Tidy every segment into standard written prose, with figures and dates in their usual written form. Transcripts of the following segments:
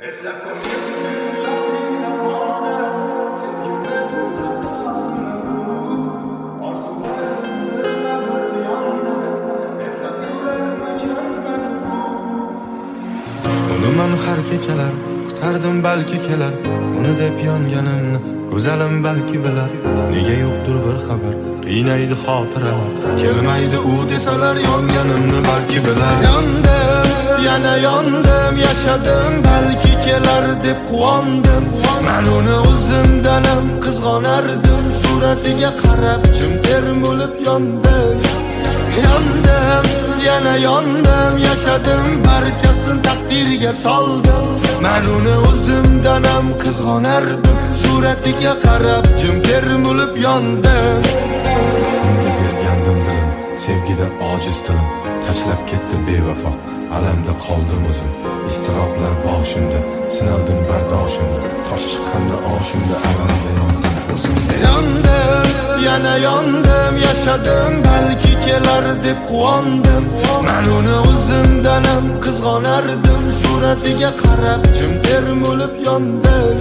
Eslab ko'nglimda qoldi, sevgimiz orzularima bir yondi, eslab turarmikan O'laman har kechalar, kutardim balki kelar, uni deb yonganimni go'zalim balki bilar. Nega yo'qdir bir xabar, qiynaydi xotiralar, kelmaydi u desalar yonganimni balki bilar. Yondim, yana yondim, yashadim balki kelar deb quvondim. Men uni o'zimdan ham qizg'onardim, suratiga qarab jim termulib yondim. Yondim, yana yondim, yashadim barchasini taqdirga soldim. Men uni o'zimdan ham qizg'onardim, suratiga qarab jim termulib yondim. Unga bergandim dilim, sevgida ojiz tilim, tashlab ketdi bevafo, alamda qoldim o'zim. Istiroblar boshimda, sinaldim bardoshimda, tosh chiqqanda oshimda alamda yondim o'zim. Yondim, yana yondim, yashadim balki kelar deb quvondim. Men uni o'zimdan ham qizg'onardim, suratiga qarab jim termulib yondim.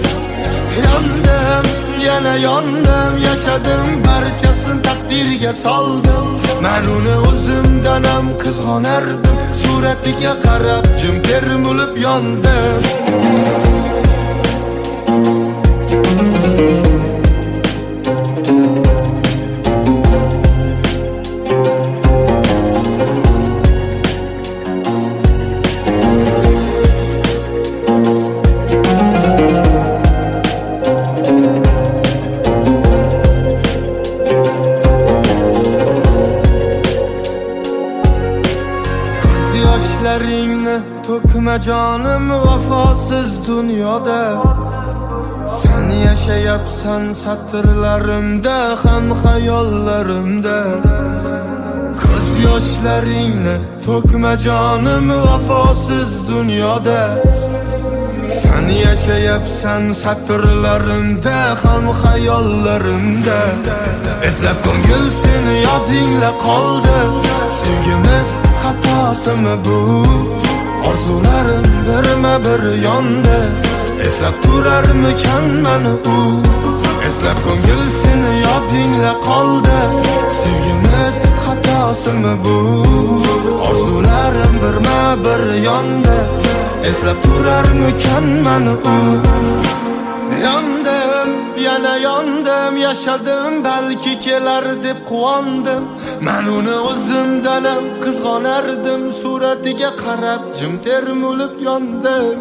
Yondim, yana yondim, yashadim barchasini taqdirga soldim. Men uni o'zimdan ham qizg'onardim, suratiga qarab jim termulib yondim. Yoshlaringni to'kma jonim vafosiz dunyoda. Sen yashayapsan satrlarimda ham xayollarimda. Ko'z yoshlaringni to'kma jonim vafosiz dunyoda. Sen yashayapsan satrlarimda ham xayollarimda. Eslab ko'ngil seni yodingla qoldi, sevgimiz xatosimi bu? Orzularim birma bir yondi, eslab turarmikan meni u? Eslab ko'ngil seni yodingla qoldi, sevgimiz xatosimi bu? Orzularim birma bir yondi, eslab turarmikan meni u? Yondim, yana yondim, yashadim balki kelar deb quvondim. Men uni o'zimdan ham qizg'onardim, suratiga qarab jim termulib yondim.